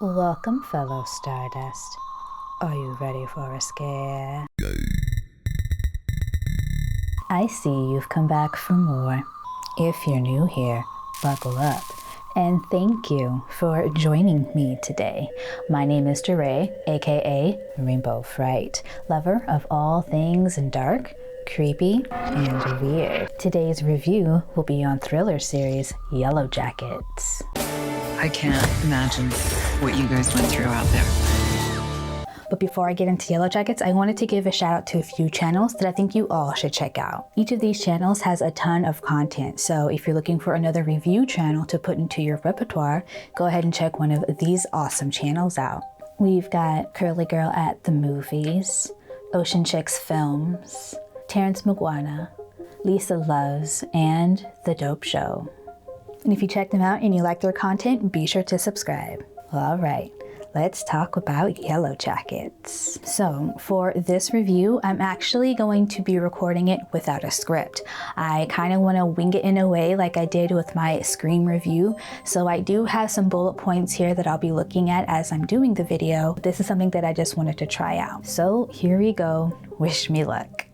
Welcome, fellow Stardust. Are you ready for a scare? I see you've come back for more. If you're new here, buckle up. And thank you for joining me today. My name is DeRay, aka Rainbow Fright, lover of all things dark, creepy, and weird. Today's review will be on thriller series Yellowjackets. I can't imagine what you guys went through out there. But before I get into Yellowjackets, I wanted to give a shout out to a few channels that I think you all should check out. Each of these channels has a ton of content, so if you're looking for another review channel to put into your repertoire, go ahead and check one of these awesome channels out. We've got Curly Girl at the Movies, Ocean Chicks Films, Terrence Mugwana, Lisa Loves, and The Dope Show. And if you check them out and you like their content, be sure to subscribe. All right, let's talk about Yellowjackets. So for this review, I'm actually going to be recording it without a script. I kind of want to wing it in a way like I did with my Scream review. So I do have some bullet points here that I'll be looking at as I'm doing the video. This is something that I just wanted to try out. So here we go. Wish me luck.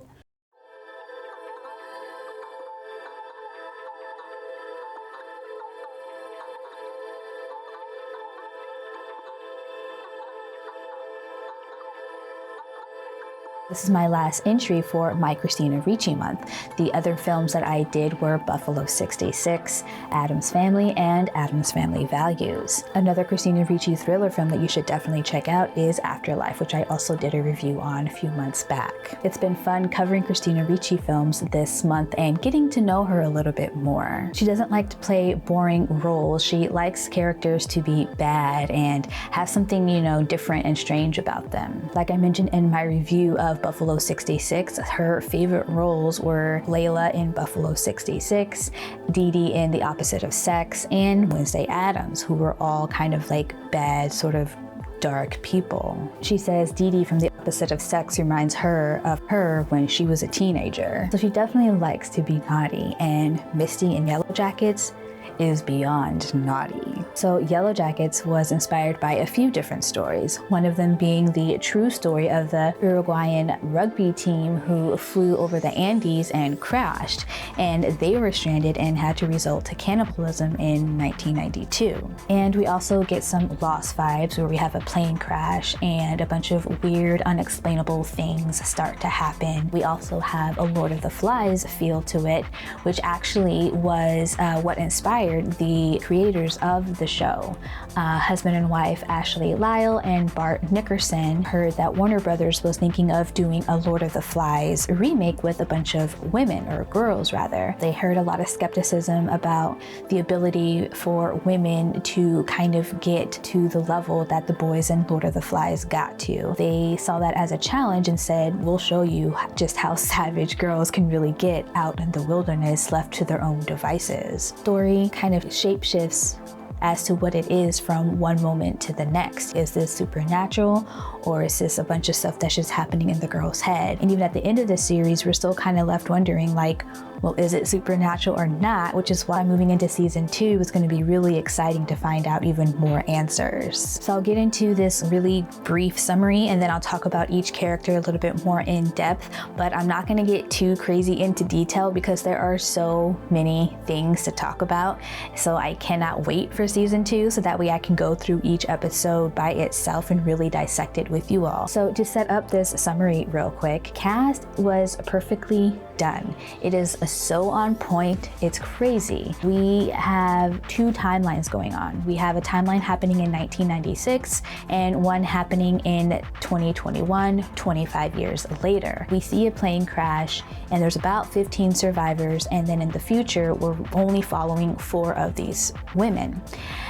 This is my last entry for my Christina Ricci month. The other films that I did were Buffalo 66, Addams Family, and Addams Family Values. Another Christina Ricci thriller film that you should definitely check out is Afterlife, which I also did a review on a few months back. It's been fun covering Christina Ricci films this month and getting to know her a little bit more. She doesn't like to play boring roles. She likes characters to be bad and have something, different and strange about them. Like I mentioned in my review of Buffalo 66, her favorite roles were Layla in Buffalo 66, Dee Dee in The Opposite of Sex, and Wednesday Addams, who were all kind of like bad, sort of dark people. She says Dee Dee from The Opposite of Sex reminds her of her when she was a teenager. So she definitely likes to be naughty, and Misty in Yellowjackets is beyond naughty. So Yellowjackets was inspired by a few different stories, one of them being the true story of the Uruguayan rugby team who flew over the Andes and crashed, and they were stranded and had to resort to cannibalism in 1992. And we also get some Lost vibes where we have a plane crash and a bunch of weird, unexplainable things start to happen. We also have a Lord of the Flies feel to it, which actually was what inspired the creators of the show. Husband and wife Ashley Lyle and Bart Nickerson heard that Warner Brothers was thinking of doing a Lord of the Flies remake with a bunch of women, or girls rather. They heard a lot of skepticism about the ability for women to kind of get to the level that the boys in Lord of the Flies got to. They saw that as a challenge and said, we'll show you just how savage girls can really get out in the wilderness left to their own devices. Story kind of shapeshifts as to what it is from one moment to the next. Is this supernatural, or is this a bunch of stuff that's just happening in the girl's head? And even at the end of the series, we're still kind of left wondering, like, well, is it supernatural or not? Which is why moving into season 2 is going to be really exciting to find out even more answers. So I'll get into this really brief summary, and then I'll talk about each character a little bit more in depth, but I'm not going to get too crazy into detail because there are so many things to talk about. So I cannot wait for season 2 so that way I can go through each episode by itself and really dissect it with you all. So to set up this summary real quick, cast was perfectly done. It is so on point, it's crazy. We have two timelines going on. We have a timeline happening in 1996 and one happening in 2021, 25 years later. We see a plane crash and there's about 15 survivors, and then in the future we're only following 4 of these women.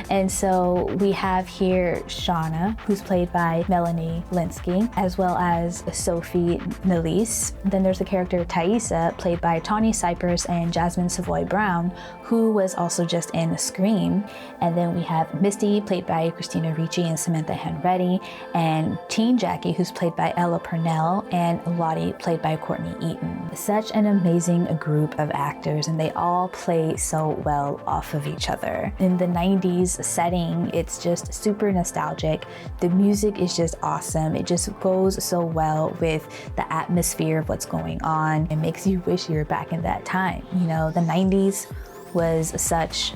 And so we have here Shauna, who's played by Melanie Lynskey, as well as Sophie Nélisse. Then there's the character Taissa, played by Taissa, Cypress and Jasmine Savoy Brown, who was also just in Scream. And then we have Misty, played by Christina Ricci and Samantha Henretti, and Teen Jackie, who's played by Ella Purnell, and Lottie, played by Courtney Eaton. Such an amazing group of actors, and they all play so well off of each other. In the 90s setting, it's just super nostalgic. The music is just awesome. It just goes so well with the atmosphere of what's going on. It makes you wish you were back in that time. You know, the 90s was such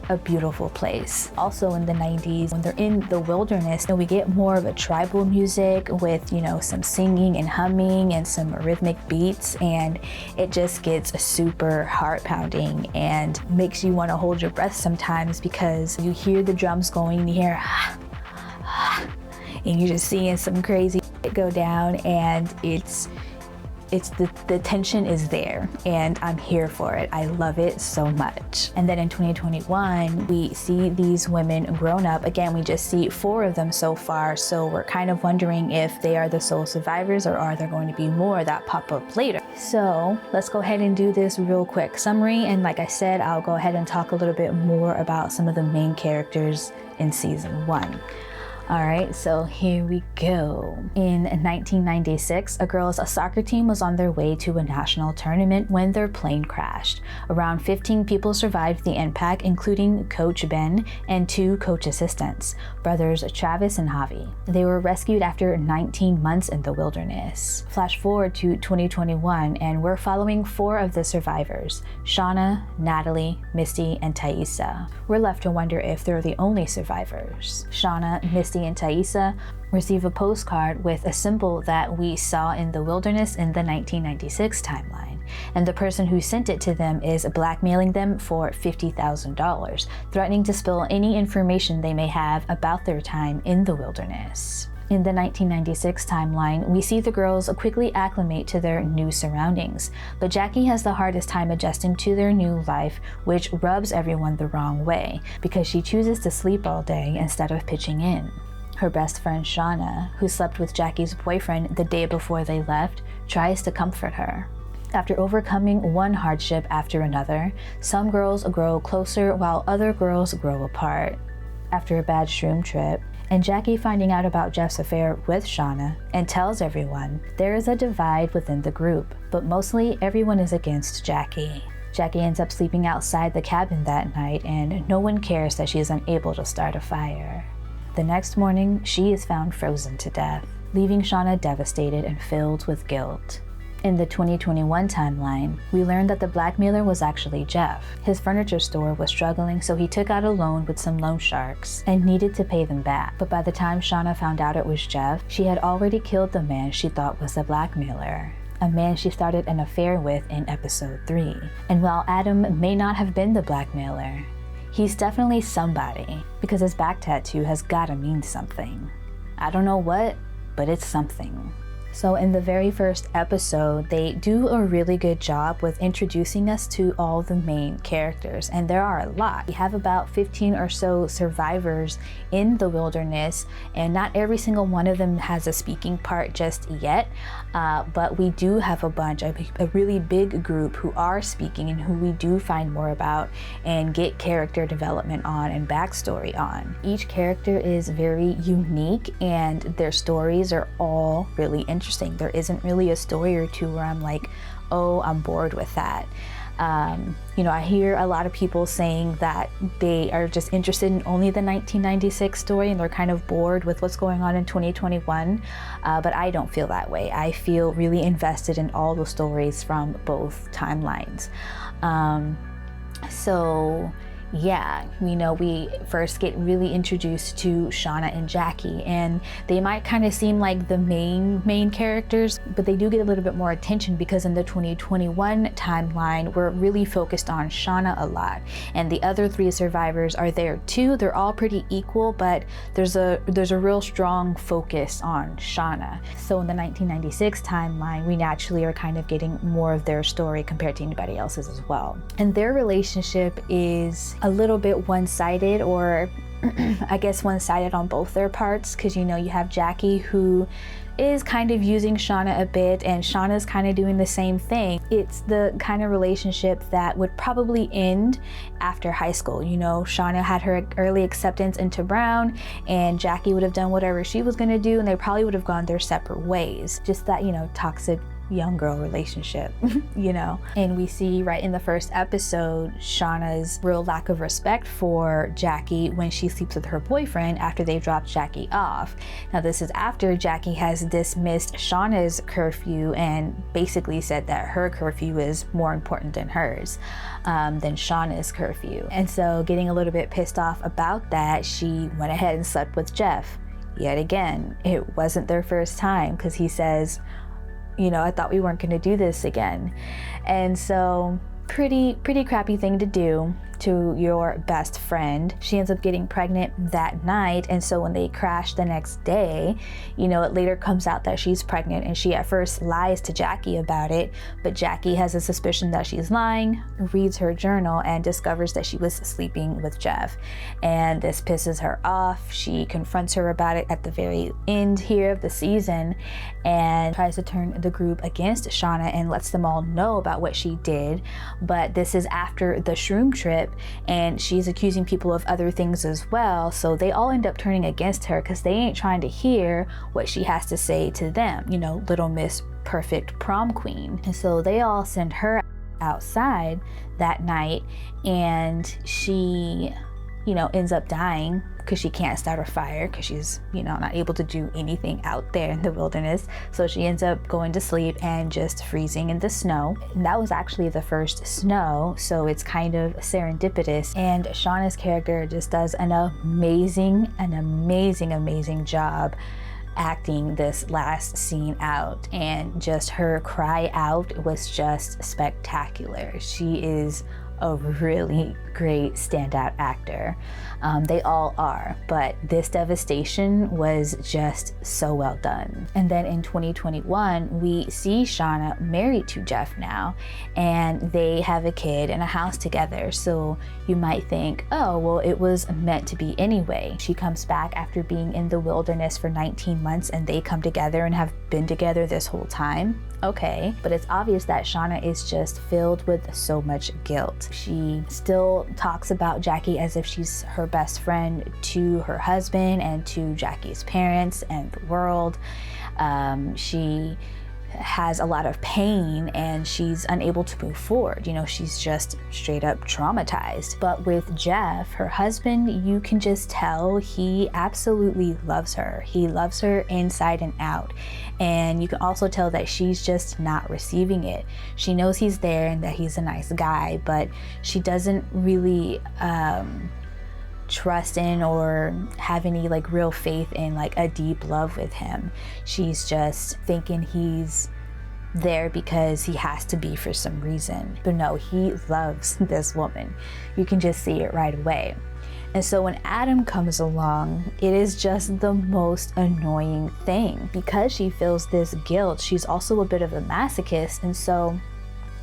a beautiful place. Also in the 90s, when they're in the wilderness, we get more of a tribal music with, some singing and humming and some rhythmic beats, and it just gets super heart-pounding and makes you want to hold your breath sometimes, because you hear the drums going and you hear and you're just seeing some crazy go down, and the tension is there, and I'm here for it. I love it so much. And then in 2021, we see these women grown up. Again, we just see 4 of them so far, so we're kind of wondering if they are the sole survivors, or are there going to be more that pop up later. So let's go ahead and do this real quick summary, and like I said, I'll go ahead and talk a little bit more about some of the main characters in season 1. All right, so here we go. In 1996, a girls' soccer team was on their way to a national tournament when their plane crashed. Around 15 people survived the impact, including Coach Ben and 2 coach assistants, brothers Travis and Javi. They were rescued after 19 months in the wilderness. Flash forward to 2021, and we're following 4 of the survivors: Shauna, Natalie, Misty, and Taissa. We're left to wonder if they're the only survivors. Shauna, Misty, and Taissa receive a postcard with a symbol that we saw in the wilderness in the 1996 timeline, and the person who sent it to them is blackmailing them for $50,000, threatening to spill any information they may have about their time in the wilderness. In the 1996 timeline, we see the girls quickly acclimate to their new surroundings, but Jackie has the hardest time adjusting to their new life, which rubs everyone the wrong way, because she chooses to sleep all day instead of pitching in. Her best friend Shauna, who slept with Jackie's boyfriend the day before they left, tries to comfort her. After overcoming one hardship after another, some girls grow closer while other girls grow apart. After a bad shroom trip, and Jackie finding out about Jeff's affair with Shauna and tells everyone, there is a divide within the group, but mostly everyone is against Jackie. Jackie ends up sleeping outside the cabin that night, and no one cares that she is unable to start a fire. The next morning, she is found frozen to death, leaving Shauna devastated and filled with guilt. In the 2021 timeline, we learned that the blackmailer was actually Jeff. His furniture store was struggling, so he took out a loan with some loan sharks and needed to pay them back. But by the time Shauna found out it was Jeff, she had already killed the man she thought was the blackmailer, a man she started an affair with in episode 3. And while Adam may not have been the blackmailer, he's definitely somebody, because his back tattoo has gotta mean something. I don't know what, but it's something. So in the very first episode, they do a really good job with introducing us to all the main characters, and there are a lot. We have about 15 or so survivors in the wilderness, and not every single one of them has a speaking part just yet, but we do have a bunch, a really big group who are speaking and who we do find more about and get character development on and backstory on. Each character is very unique, and their stories are all really interesting. There isn't really a story or two where I'm like, oh, I'm bored with that. I hear a lot of people saying that they are just interested in only the 1996 story and they're kind of bored with what's going on in 2021, but I don't feel that way. I feel really invested in all the stories from both timelines. We first get really introduced to Shauna and Jackie, and they might kind of seem like the main characters, but they do get a little bit more attention because in the 2021 timeline, we're really focused on Shauna a lot, and the other 3 survivors are there too. They're all pretty equal, but there's a real strong focus on Shauna. So in the 1996 timeline, we naturally are kind of getting more of their story compared to anybody else's as well. And their relationship is a little bit one-sided, or I guess, one-sided on both their parts, because you have Jackie, who is kind of using Shauna a bit, and Shauna's kind of doing the same thing. It's the kind of relationship that would probably end after high school. Shauna had her early acceptance into Brown, and Jackie would have done whatever she was going to do, and they probably would have gone their separate ways. Just that, toxic young girl relationship, And we see right in the first episode Shauna's real lack of respect for Jackie when she sleeps with her boyfriend after they've dropped Jackie off. Now, this is after Jackie has dismissed Shauna's curfew and basically said that her curfew is more important than hers, than Shauna's curfew. And so, getting a little bit pissed off about that, she went ahead and slept with Jeff. Yet again, it wasn't their first time, because he says, I thought we weren't going to do this again. And so, pretty crappy thing to do to your best friend. She ends up getting pregnant that night, and so when they crash the next day, it later comes out that she's pregnant, and she at first lies to Jackie about it, but Jackie has a suspicion that she's lying, reads her journal, and discovers that she was sleeping with Jeff. And this pisses her off. She confronts her about it at the very end here of the season, and tries to turn the group against Shauna and lets them all know about what she did. But this is after the shroom trip, and she's accusing people of other things as well, so they all end up turning against her because they ain't trying to hear what she has to say to them, Little Miss Perfect Prom Queen. And so they all send her outside that night, and she ends up dying because she can't start a fire, because she's not able to do anything out there in the wilderness. So she ends up going to sleep and just freezing in the snow. And that was actually the first snow, so it's kind of serendipitous. And Shauna's character just does an amazing job acting this last scene out, and just her cry out was just spectacular. She is a really great standout actor. They all are, but this devastation was just so well done. And then in 2021, we see Shauna married to Jeff now, and they have a kid and a house together. So you might think, oh, well, it was meant to be anyway. She comes back after being in the wilderness for 19 months, and they come together and have been together this whole time. Okay, but it's obvious that Shauna is just filled with so much guilt. She still talks about Jackie as if she's her best friend to her husband and to Jackie's parents and the world. She has a lot of pain, and she's unable to move forward. She's just straight up traumatized. But with Jeff, her husband, you can just tell he absolutely loves her. He loves her inside and out. And you can also tell that she's just not receiving it. She knows he's there and that he's a nice guy, but she doesn't really trust in or have any real faith in a deep love with him. She's just thinking he's there because he has to be for some reason. But no, he loves this woman. You can just see it right away. And so when Adam comes along, it is just the most annoying thing. Because she feels this guilt, she's also a bit of a masochist, and so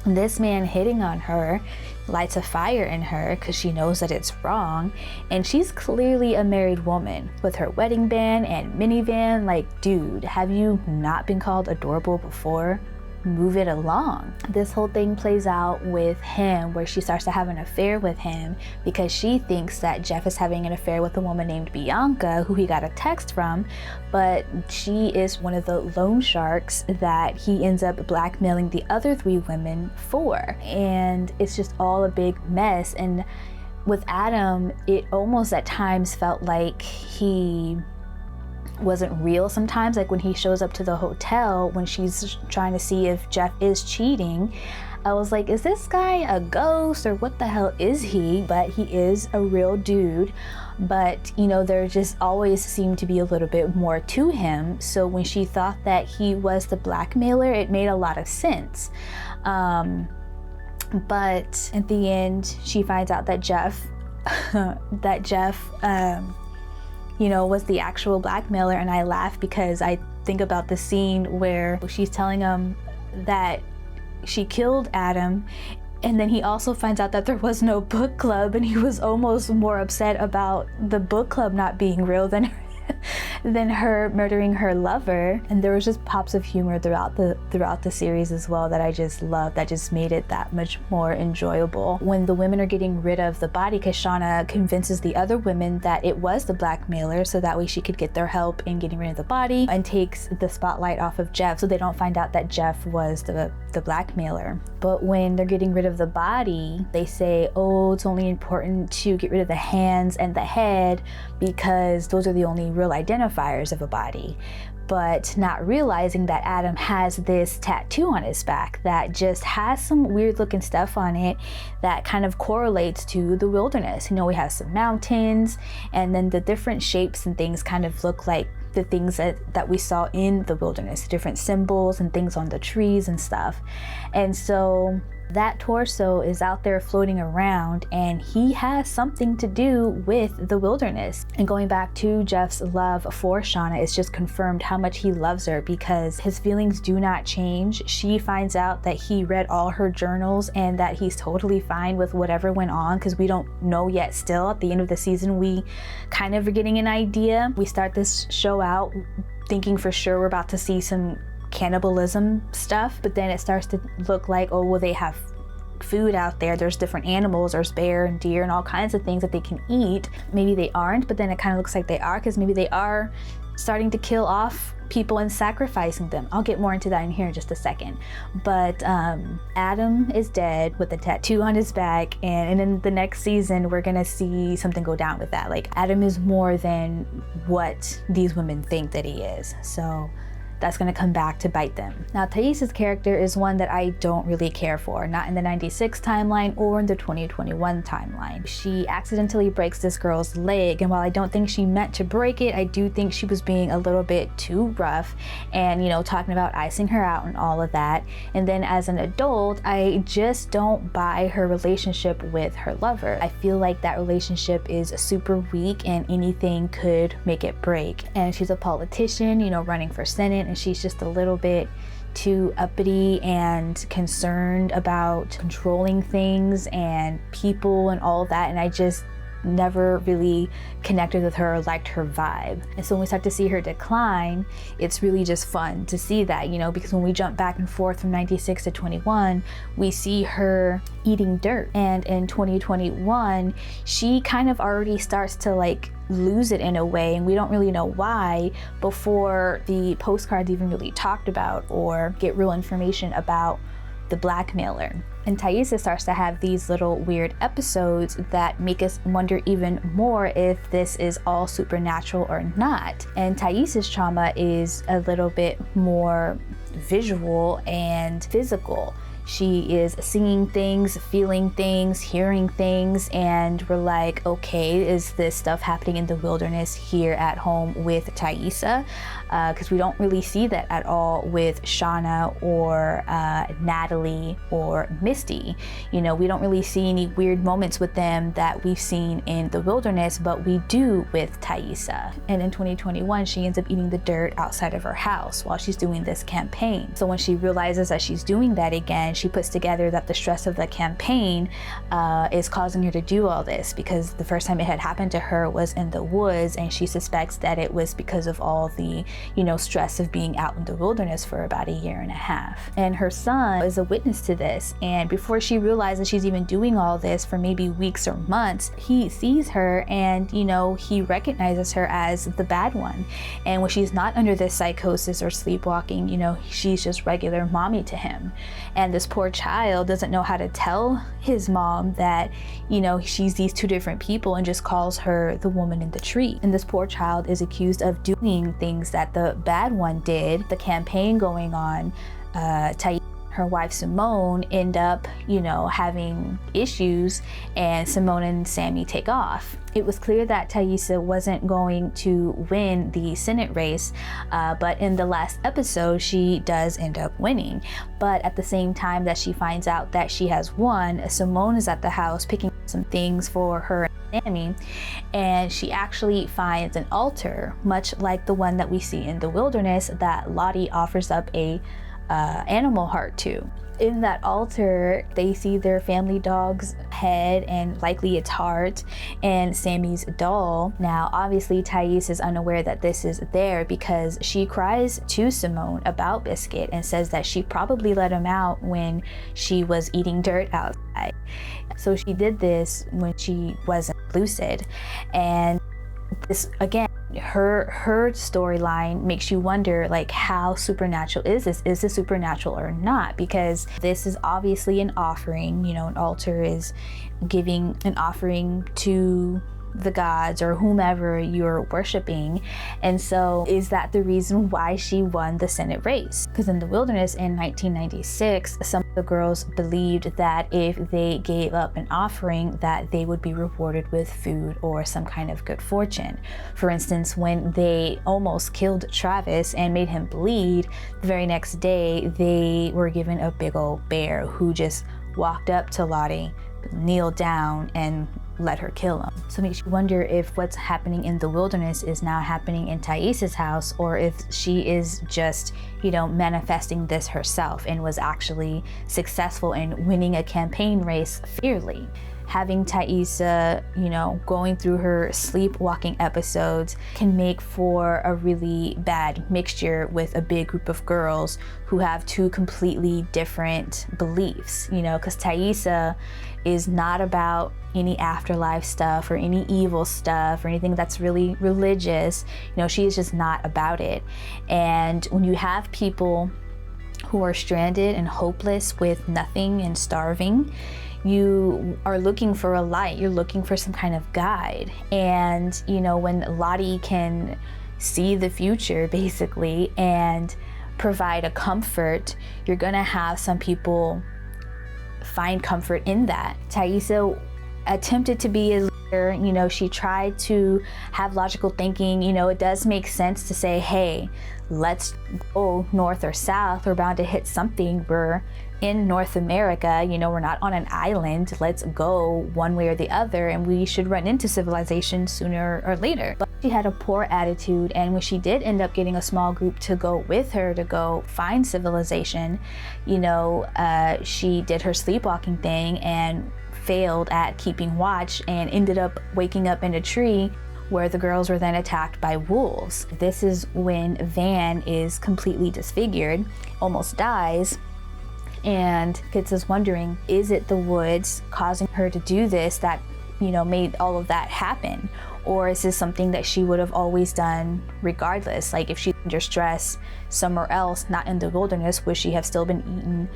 this man hitting on her lights a fire in her because she knows that it's wrong, and she's clearly a married woman with her wedding band and minivan. Dude, have you not been called adorable before? Move it along. This whole thing plays out with him, where she starts to have an affair with him because she thinks that Jeff is having an affair with a woman named Bianca, who he got a text from, but she is one of the loan sharks that he ends up blackmailing the other 3 women for. And it's just all a big mess. And with Adam, it almost at times felt like he wasn't real sometimes. When he shows up to the hotel when she's trying to see if Jeff is cheating, I was like, is this guy a ghost or what the hell is he? But he is a real dude. But there just always seemed to be a little bit more to him. So when she thought that he was the blackmailer, it made a lot of sense. But at the end, she finds out that Jeff was the actual blackmailer. And I laugh because I think about the scene where she's telling him that she killed Adam And then he also finds out that there was no book club, and he was almost more upset about the book club not being real than her murdering her lover. And there was just pops of humor throughout the series as well that I just loved, that just made it that much more enjoyable. When the women are getting rid of the body, because Shauna convinces the other women that it was the blackmailer, so that way she could get their help in getting rid of the body, and takes the spotlight off of Jeff so they don't find out that Jeff was the blackmailer. But when they're getting rid of the body, they say, oh, it's only important to get rid of the hands and the head because those are the only real identifiers of a body. But not realizing that Adam has this tattoo on his back that just has some weird looking stuff on it that kind of correlates to the wilderness. You know, we have some mountains, and then the different shapes and things kind of look like the things that we saw in the wilderness, different symbols and things on the trees and stuff. And so that torso is out there floating around, and he has something to do with the wilderness. And going back to Jeff's love for Shauna, it's just confirmed how much he loves her, because his feelings do not change. She finds out that he read all her journals and that he's totally fine with whatever went on, because we don't know yet still. At the end of the season, we kind of are getting an idea. We start this show out thinking for sure we're about to see some cannibalism stuff, but then it starts to look like, oh, well, they have food out there, there's different animals, there's bear and deer and all kinds of things that they can eat. Maybe they aren't, but then it kind of looks like they are, because maybe they are starting to kill off people and sacrificing them. I'll get more into that in here in just a second. But Adam is dead with a tattoo on his back, and in the next season we're gonna see something go down with that. Like, Adam is more than what these women think that he is. So that's going to come back to bite them. Now, Taissa's character is one that I don't really care for, not in the 96 timeline or in the 2021 timeline. She accidentally breaks this girl's leg, and while I don't think she meant to break it, I do think she was being a little bit too rough and, you know, talking about icing her out and all of that. And then as an adult, I just don't buy her relationship with her lover. I feel like that relationship is super weak and anything could make it break. And she's a politician, you know, running for Senate, and she's just a little bit too uppity and concerned about controlling things and people and all of that, and I just never really connected with her or liked her vibe. And so when we start to see her decline, it's really just fun to see that, you know, because when we jump back and forth from 96 to 21, we see her eating dirt, and in 2021 she kind of already starts to like lose it in a way, and we don't really know why before the postcards even really talked about or get real information about the blackmailer. And Taissa starts to have these little weird episodes that make us wonder even more if this is all supernatural or not. And Taissa's trauma is a little bit more visual and physical. She is seeing things, feeling things, hearing things, and we're like, okay, is this stuff happening in the wilderness here at home with Taissa? Because we don't really see that at all with Shauna or Natalie or Misty. You know, we don't really see any weird moments with them that we've seen in the wilderness, but we do with Taissa. And in 2021, she ends up eating the dirt outside of her house while she's doing this campaign. So when she realizes that she's doing that again, she puts together that the stress of the campaign is causing her to do all this, because the first time it had happened to her was in the woods, and she suspects that it was because of all the, you know, stress of being out in the wilderness for about a year and a half. And her son is a witness to this, and before she realizes she's even doing all this for maybe weeks or months, he sees her and, you know, he recognizes her as the bad one. And when she's not under this psychosis or sleepwalking, you know, she's just regular mommy to him. And this poor child doesn't know how to tell his mom that, you know, she's these two different people, and just calls her the woman in the tree. And this poor child is accused of doing things that the bad one did. The campaign going on, her wife Simone end up, you know, having issues, and Simone and Sammy take off. It was clear that Taissa wasn't going to win the Senate race, but in the last episode, she does end up winning. But at the same time that she finds out that she has won, Simone is at the house picking up some things for her and Sammy, and she actually finds an altar, much like the one that we see in the wilderness, that Lottie offers up a animal heart to. In that altar, they see their family dog's head and likely its heart and Sammy's doll. Now, obviously, Taissa is unaware that this is there because she cries to Simone about Biscuit and says that she probably let him out when she was eating dirt outside. So she did this when she wasn't lucid. And this, again, her storyline makes you wonder, like, how supernatural is this? Is this supernatural or not? Because this is obviously an offering. You know, an altar is giving an offering to the gods or whomever you're worshiping. And so is that the reason why she won the Senate race? Because in the wilderness in 1996, some of the girls believed that if they gave up an offering, that they would be rewarded with food or some kind of good fortune. For instance, when they almost killed Travis and made him bleed, the very next day they were given a big old bear who just walked up to Lottie, kneeled down, and let her kill him. So it makes you wonder if what's happening in the wilderness is now happening in Taissa's house, or if she is just, you know, manifesting this herself and was actually successful in winning a campaign race fairly. Having Taissa, you know, going through her sleepwalking episodes can make for a really bad mixture with a big group of girls who have two completely different beliefs, you know, because Taissa is not about any afterlife stuff or any evil stuff or anything that's really religious. You know, she is just not about it. And when you have people who are stranded and hopeless with nothing and starving, you are looking for a light, you're looking for some kind of guide. And, you know, when Lottie can see the future basically and provide a comfort, you're gonna have some people find comfort in that. Taissa attempted to be a leader, you know, she tried to have logical thinking. You know, it does make sense to say, hey, let's go north or south, we're bound to hit something, we're in North America, you know, we're not on an island, let's go one way or the other, and we should run into civilization sooner or later. But she had a poor attitude, and when she did end up getting a small group to go with her to go find civilization, you know, she did her sleepwalking thing and failed at keeping watch and ended up waking up in a tree where the girls were then attacked by wolves. This is when Van is completely disfigured, almost dies, and Fitz is wondering, is it the woods causing her to do this that, you know, made all of that happen? Or is this something that she would have always done regardless? Like, if she's under stress somewhere else, not in the wilderness, would she have still been eating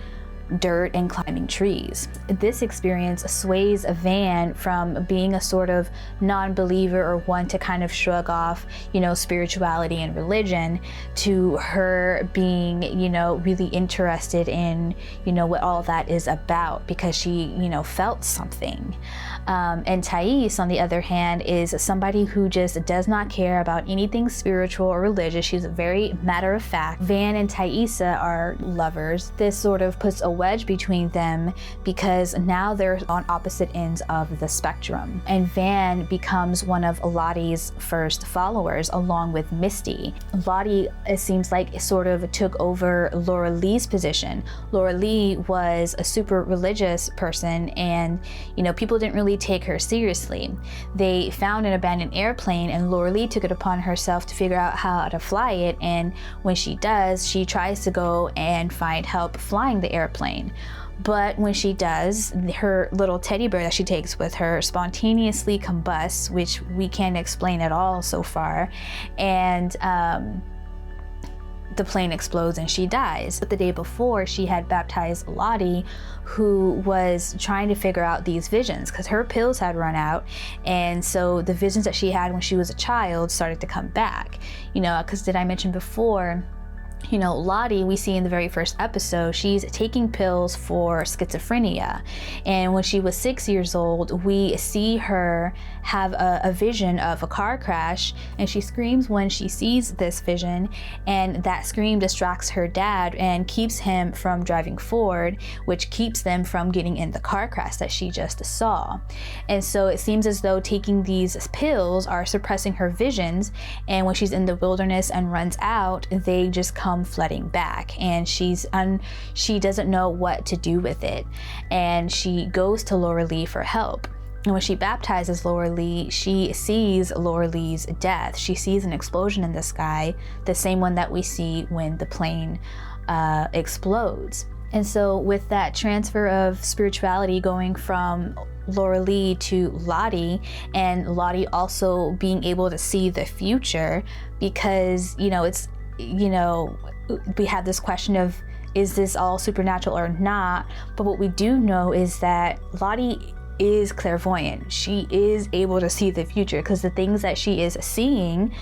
dirt and climbing trees? This experience sways Van from being a sort of non-believer or one to kind of shrug off, you know, spirituality and religion, to her being, you know, really interested in, you know, what all that is about, because she, you know, felt something. And Taissa, on the other hand, is somebody who just does not care about anything spiritual or religious. She's very matter of fact. Van and Taissa are lovers. This sort of puts a wedge between them because now they're on opposite ends of the spectrum. And Van becomes one of Lottie's first followers along with Misty. Lottie, it seems like, sort of took over Laura Lee's position. Laura Lee was a super religious person, and, you know, people didn't really take her seriously. They found an abandoned airplane, and Laura Lee took it upon herself to figure out how to fly it, and when she does, she tries to go and find help flying the airplane. But when she does, her little teddy bear that she takes with her spontaneously combusts, which we can't explain at all so far, and the plane explodes and she dies. But the day before, she had baptized Lottie, who was trying to figure out these visions because her pills had run out, and so the visions that she had when she was a child started to come back. You know, because did I mention before, you know, Lottie, we see in the very first episode, she's taking pills for schizophrenia. And when she was 6 years old, we see her have a vision of a car crash, and she screams when she sees this vision, and that scream distracts her dad and keeps him from driving forward, which keeps them from getting in the car crash that she just saw. And so it seems as though taking these pills are suppressing her visions, and when she's in the wilderness and runs out, they just come come flooding back, and she doesn't know what to do with it, and she goes to Laura Lee for help. And when she baptizes Laura Lee, she sees Laura Lee's death. She sees an explosion in the sky, the same one that we see when the plane explodes. And so with that transfer of spirituality going from Laura Lee to Lottie, and Lottie also being able to see the future, because, we have this question of, is this all supernatural or not? But what we do know is that Lottie is clairvoyant. She is able to see the future, because the things that she is seeing,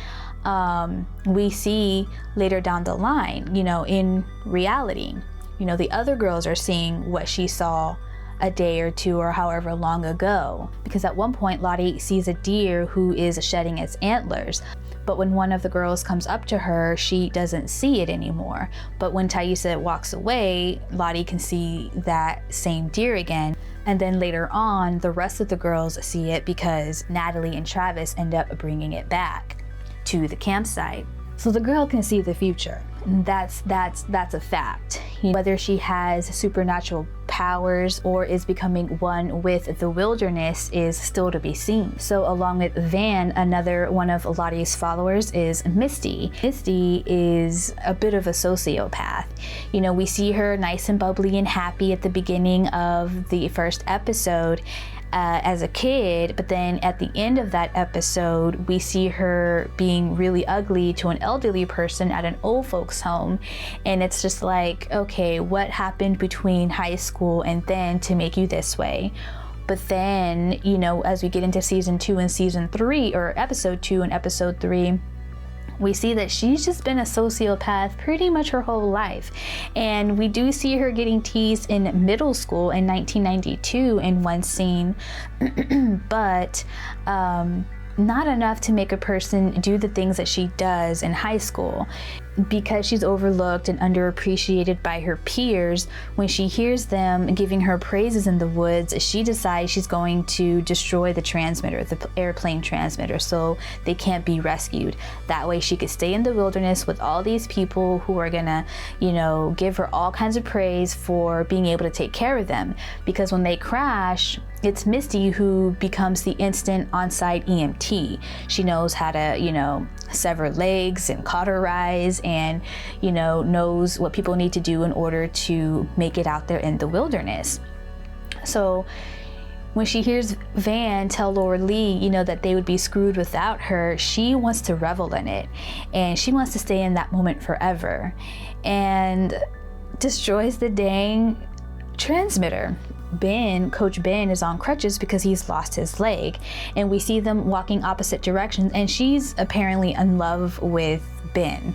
we see later down the line, in reality. The other girls are seeing what she saw a day or two or however long ago, because at one point Lottie sees a deer who is shedding its antlers, but when one of the girls comes up to her, she doesn't see it anymore. But when Taissa walks away, Lottie can see that same deer again. And then later on, the rest of the girls see it because Natalie and Travis end up bringing it back to the campsite. So the girl can see the future. That's a fact. Whether she has supernatural powers or is becoming one with the wilderness is still to be seen. So along with Van, another one of Lottie's followers is Misty. Misty is a bit of a sociopath. We see her nice and bubbly and happy at the beginning of the first episode, as a kid, but then at the end of that episode, we see her being really ugly to an elderly person at an old folks home. And it's just like, okay, what happened between high school and then to make you this way? But then, as we get into season 2 and season 3, or episode 2 and episode 3, we see that she's just been a sociopath pretty much her whole life. And we do see her getting teased in middle school in 1992 in one scene, but not enough to make a person do the things that she does in high school. Because she's overlooked and underappreciated by her peers, when she hears them giving her praises in the woods, she decides she's going to destroy the transmitter, the airplane transmitter, so they can't be rescued. That way she could stay in the wilderness with all these people who are gonna, give her all kinds of praise for being able to take care of them. Because when they crash, it's Misty who becomes the instant on-site EMT. She knows how to, sever legs and cauterize, and knows what people need to do in order to make it out there in the wilderness. So when she hears Van tell Laura Lee, that they would be screwed without her, she wants to revel in it, and she wants to stay in that moment forever, and destroys the dang transmitter. Coach Ben is on crutches because he's lost his leg, and we see them walking opposite directions, and she's apparently in love with Ben,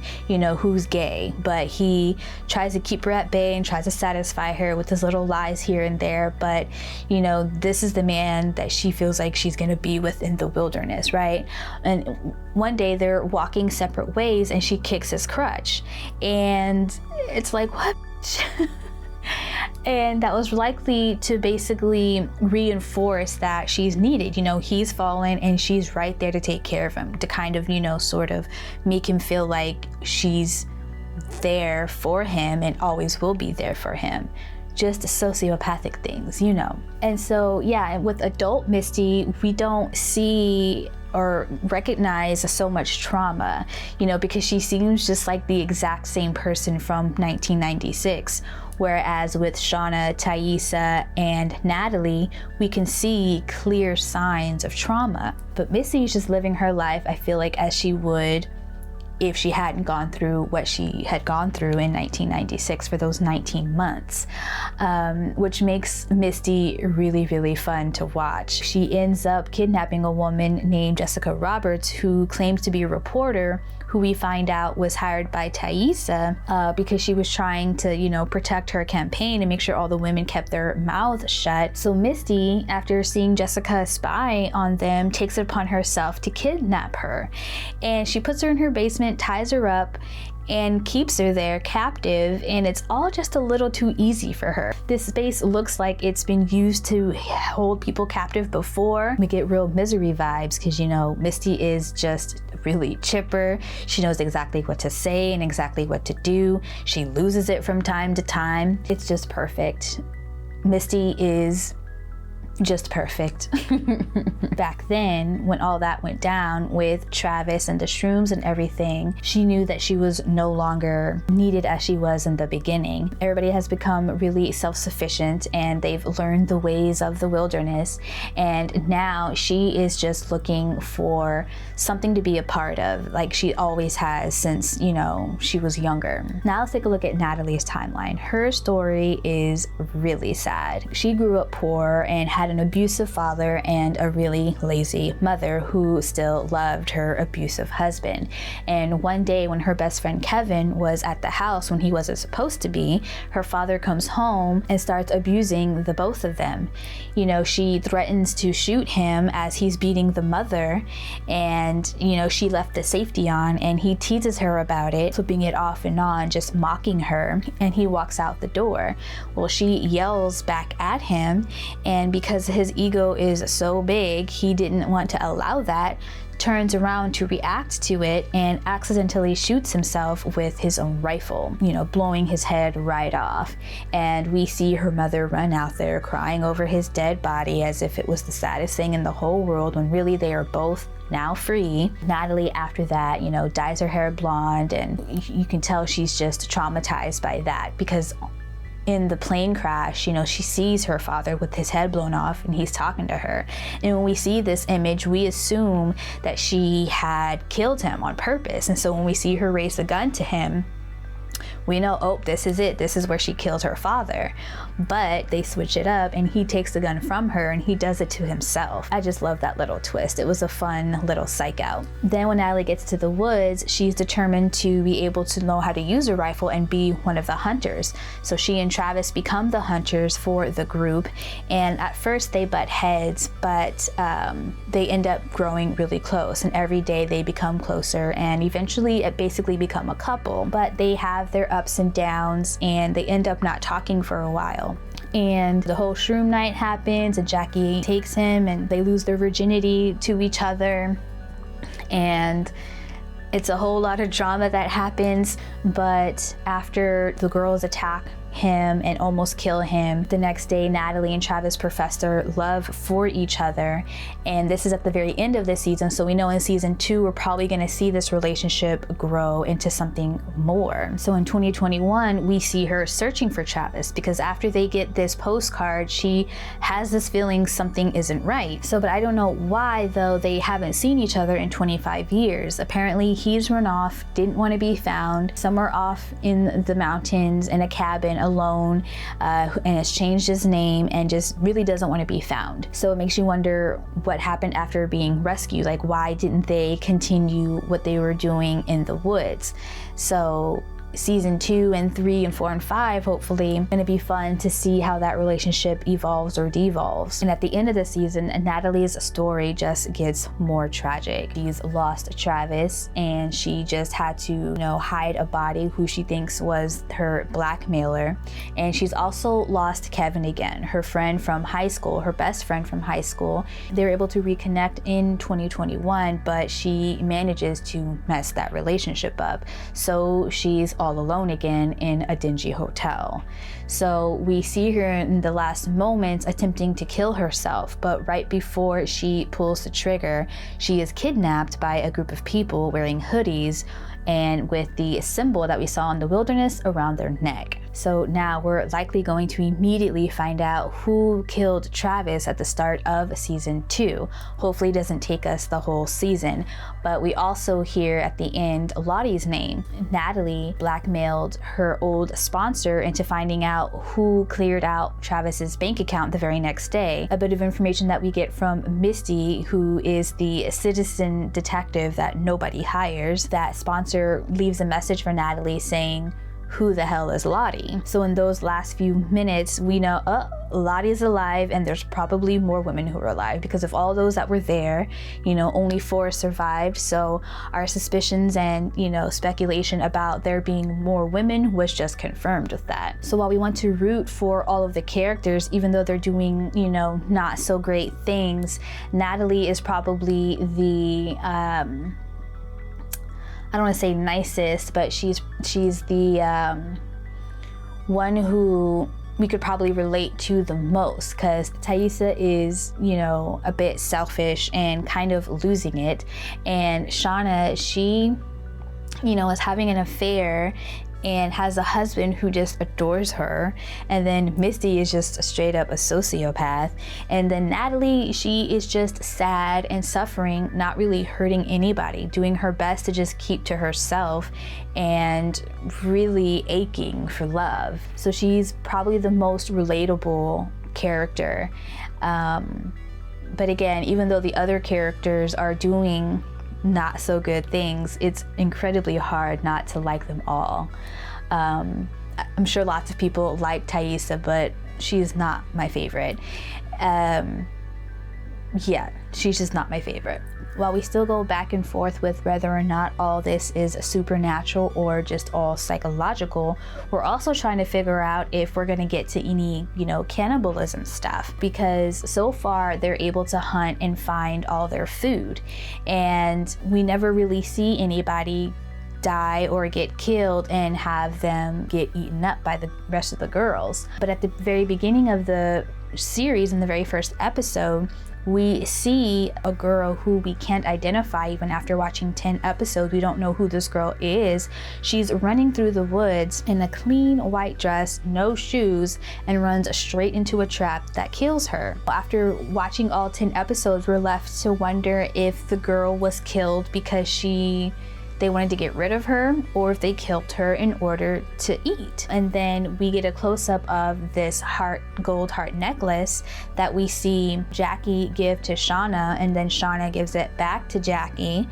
who's gay, but he tries to keep her at bay and tries to satisfy her with his little lies here and there. But this is the man that she feels like she's gonna be with in the wilderness, right? And one day they're walking separate ways and she kicks his crutch, and it's like, what? And that was likely to basically reinforce that she's needed. He's fallen and she's right there to take care of him, to kind of, sort of make him feel like she's there for him and always will be there for him. Just sociopathic things, And so, yeah, with adult Misty, we don't see or recognize so much trauma, because she seems just like the exact same person from 1996. Whereas with Shauna, Taissa, and Natalie, we can see clear signs of trauma. But Misty is just living her life, I feel like, as she would if she hadn't gone through what she had gone through in 1996 for those 19 months, which makes Misty really, really fun to watch. She ends up kidnapping a woman named Jessica Roberts, who claims to be a reporter, who we find out was hired by Taissa because she was trying to, protect her campaign and make sure all the women kept their mouths shut. So Misty, after seeing Jessica spy on them, takes it upon herself to kidnap her. And she puts her in her basement, ties her up, and keeps her there captive, and it's all just a little too easy for her. This space looks like it's been used to hold people captive before. We get real Misery vibes because, you know, Misty is just really chipper. She knows exactly what to say and exactly what to do. She loses it from time to time. It's just perfect. Misty is just perfect. Back then, when all that went down with Travis and the shrooms and everything, she knew that she was no longer needed as she was in the beginning. Everybody has become really self-sufficient and they've learned the ways of the wilderness, and now she is just looking for something to be a part of, like she always has since, you know, she was younger. Now let's take a look at Natalie's timeline. Her story is really sad. She grew up poor and had an abusive father and a really lazy mother who still loved her abusive husband. And one day when her best friend Kevin was at the house when he wasn't supposed to be, her father comes home and starts abusing the both of them. You know, she threatens to shoot him as he's beating the mother, and, you know, she left the safety on and he teases her about it, flipping it off and on, just mocking her, and he walks out the door. Well, she yells back at him, and because his ego is so big, he didn't want to allow that, turns around to react to it and accidentally shoots himself with his own rifle, you know, blowing his head right off. And we see her mother run out there crying over his dead body as if it was the saddest thing in the whole world, when really they are both now free. Natalie, after that, you know, dyes her hair blonde, and you can tell she's just traumatized by that, because in the plane crash, you know, she sees her father with his head blown off and he's talking to her. And when we see this image, we assume that she had killed him on purpose. And so when we see her raise the gun to him, we know, oh, this is it. This is where she killed her father. But they switch it up and he takes the gun from her and he does it to himself. I just love that little twist. It was a fun little psych out. Then when Natalie gets to the woods, she's determined to be able to know how to use a rifle and be one of the hunters. So she and Travis become the hunters for the group. And at first they butt heads, but they end up growing really close. And every day they become closer, and eventually it basically become a couple. But they have their ups and downs, and they end up not talking for a while. And the whole shroom night happens, and Jackie takes him, and they lose their virginity to each other. And it's a whole lot of drama that happens. But after the girls attack him and almost kill him, the next day Natalie and Travis profess their love for each other, and this is at the very end of this season, so we know in season 2 we're probably going to see this relationship grow into something more. So in 2021 we see her searching for Travis, because after they get this postcard, she has this feeling something isn't right. So, but I don't know why though, they haven't seen each other in 25 years. Apparently he's run off, didn't want to be found, somewhere off in the mountains in a cabin alone, and has changed his name and just really doesn't want to be found. So it makes you wonder what happened after being rescued. Like, why didn't they continue what they were doing in the woods? So season 2 and 3 and 4 and 5, hopefully, gonna be fun to see how that relationship evolves or devolves. And at the end of the season, Natalie's story just gets more tragic. She's lost Travis, and she just had to, you know, hide a body who she thinks was her blackmailer. And she's also lost Kevin again, her friend from high school, her best friend from high school. They were able to reconnect in 2021, but she manages to mess that relationship up. So she's all alone again in a dingy hotel. So we see her in the last moments attempting to kill herself, but right before she pulls the trigger, she is kidnapped by a group of people wearing hoodies and with the symbol that we saw in the wilderness around their neck. So now we're likely going to immediately find out who killed Travis at the start of season 2. Hopefully it doesn't take us the whole season, but we also hear at the end Lottie's name. Natalie blackmailed her old sponsor into finding out who cleared out Travis's bank account the very next day. A bit of information that we get from Misty, who is the citizen detective that nobody hires. That sponsor leaves a message for Natalie saying, who the hell is Lottie? So in those last few minutes, we know, Lottie's alive, and there's probably more women who are alive, because of all those that were there, only 4 survived. So our suspicions and, speculation about there being more women was just confirmed with that. So while we want to root for all of the characters, even though they're doing, not so great things, Natalie is probably the, I don't want to say nicest, but she's the one who we could probably relate to the most, because Taissa is, a bit selfish and kind of losing it. And Shauna, she, is having an affair and has a husband who just adores her. And then Misty is just straight up a sociopath. And then Natalie, she is just sad and suffering, not really hurting anybody, doing her best to just keep to herself and really aching for love. So she's probably the most relatable character. But again, even though the other characters are doing not so good things, it's incredibly hard not to like them all. I'm sure lots of people like Taissa, but she's not my favorite. Yeah, she's just not my favorite. While we still go back and forth with whether or not all this is supernatural or just all psychological, we're also trying to figure out if we're gonna get to any, cannibalism stuff, because so far they're able to hunt and find all their food, and we never really see anybody die or get killed and have them get eaten up by the rest of the girls. But at the very beginning of the series, in the very first episode, we see a girl who we can't identify. Even after watching 10 episodes, we don't know who this girl is. She's running through the woods in a clean white dress, no shoes, and runs straight into a trap that kills her. After watching all 10 episodes, we're left to wonder if the girl was killed because they wanted to get rid of her, or if they killed her in order to eat. And then we get a close-up of this gold heart necklace that we see Jackie give to Shauna, and then Shauna gives it back to Jackie.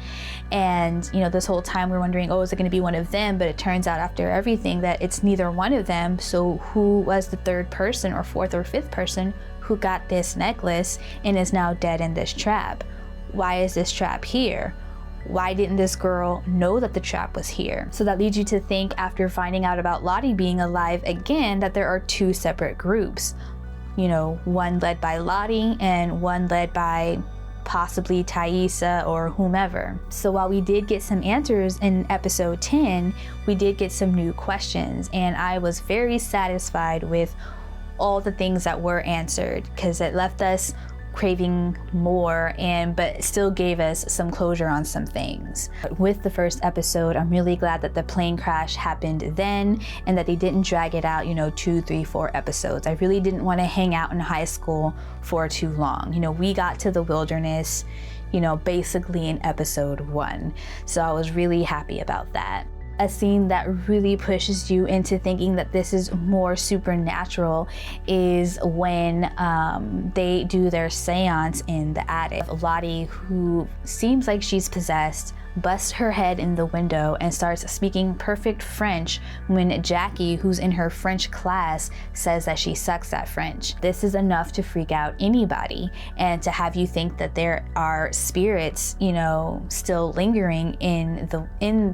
And this whole time we're wondering, is it going to be one of them? But it turns out after everything that it's neither one of them. So who was the third person or fourth or fifth person who got this necklace and is now dead in this trap? Why is this trap here? Why didn't this girl know that the trap was here? So that leads you to think, after finding out about Lottie being alive again, that there are 2 separate groups. One led by Lottie and one led by possibly Taissa or whomever. So while we did get some answers in episode 10, we did get some new questions, and I was very satisfied with all the things that were answered, because it left us craving more, but still gave us some closure on some things. But with the first episode, I'm really glad that the plane crash happened then, and that they didn't drag it out 2, 3, 4 episodes. I really didn't want to hang out in high school for too long. We got to the wilderness basically in episode 1, so I was really happy about that. A scene that really pushes you into thinking that this is more supernatural is when they do their seance in the attic. Lottie, who seems like she's possessed, busts her head in the window and starts speaking perfect French when Jackie, who's in her French class, says that she sucks at French. This is enough to freak out anybody, and to have you think that there are spirits, still lingering in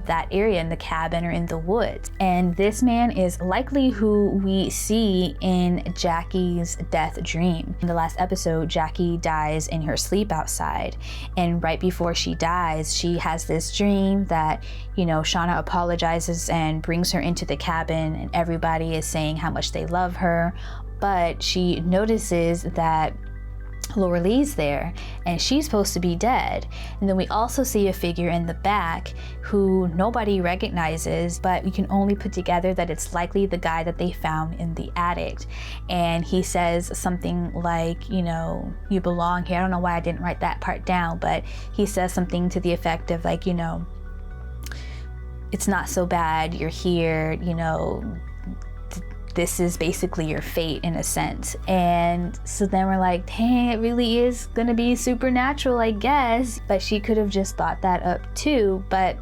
that area, in the cabin or in the woods. And this man is likely who we see in Jackie's death dream. In the last episode, Jackie dies in her sleep outside, and right before she dies, she has this dream that, Shauna apologizes and brings her into the cabin, and everybody is saying how much they love her, but she notices that Laura Lee's there, and she's supposed to be dead. And then we also see a figure in the back who nobody recognizes, but we can only put together that it's likely the guy that they found in the attic. And he says something like, you belong here. I don't know why I didn't write that part down, but he says something to the effect of like, it's not so bad, you're here, this is basically your fate in a sense. And so then we're like, dang, it really is gonna be supernatural, I guess. But she could have just thought that up too. But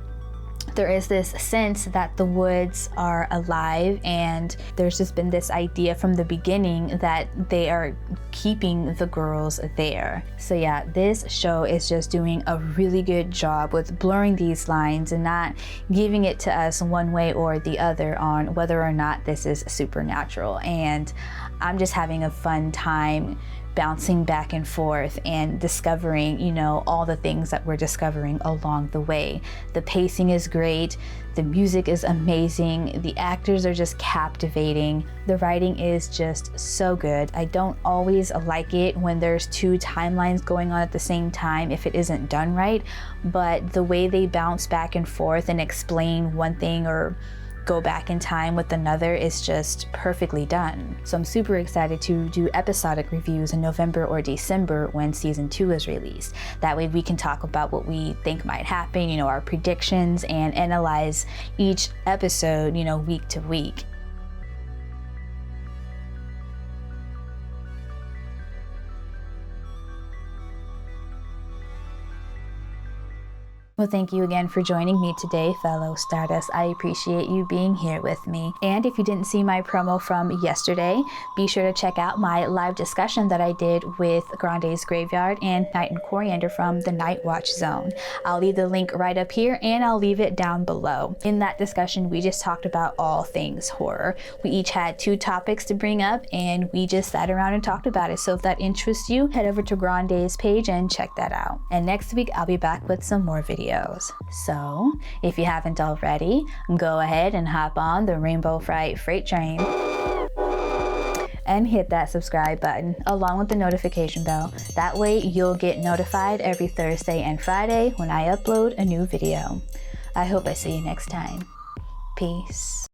there is this sense that the woods are alive, and there's just been this idea from the beginning that they are keeping the girls there. So yeah, this show is just doing a really good job with blurring these lines and not giving it to us one way or the other on whether or not this is supernatural. And I'm just having a fun time bouncing back and forth and discovering, you know, all the things that we're discovering along the way. The pacing is great, the music is amazing, the actors are just captivating, the writing is just so good. I don't always like it when there's two timelines going on at the same time if it isn't done right, but the way they bounce back and forth and explain one thing or go back in time with another is just perfectly done. So I'm super excited to do episodic reviews in November or December when season 2 is released. That way we can talk about what we think might happen, you know, our predictions, and analyze each episode, you know, week to week. Well, thank you again for joining me today, fellow Stardust. I appreciate you being here with me. And if you didn't see my promo from yesterday, be sure to check out my live discussion that I did with Grande's Graveyard and Night and Coriander from the Night Watch Zone. I'll leave the link right up here, and I'll leave it down below. In that discussion, we just talked about all things horror. We each had 2 topics to bring up, and we just sat around and talked about it. So if that interests you, head over to Grande's page and check that out. And next week, I'll be back with some more videos. So, if you haven't already, go ahead and hop on the Rainbow Fright Freight Train and hit that subscribe button along with the notification bell. That way you'll get notified every Thursday and Friday when I upload a new video. I hope I see you next time. Peace.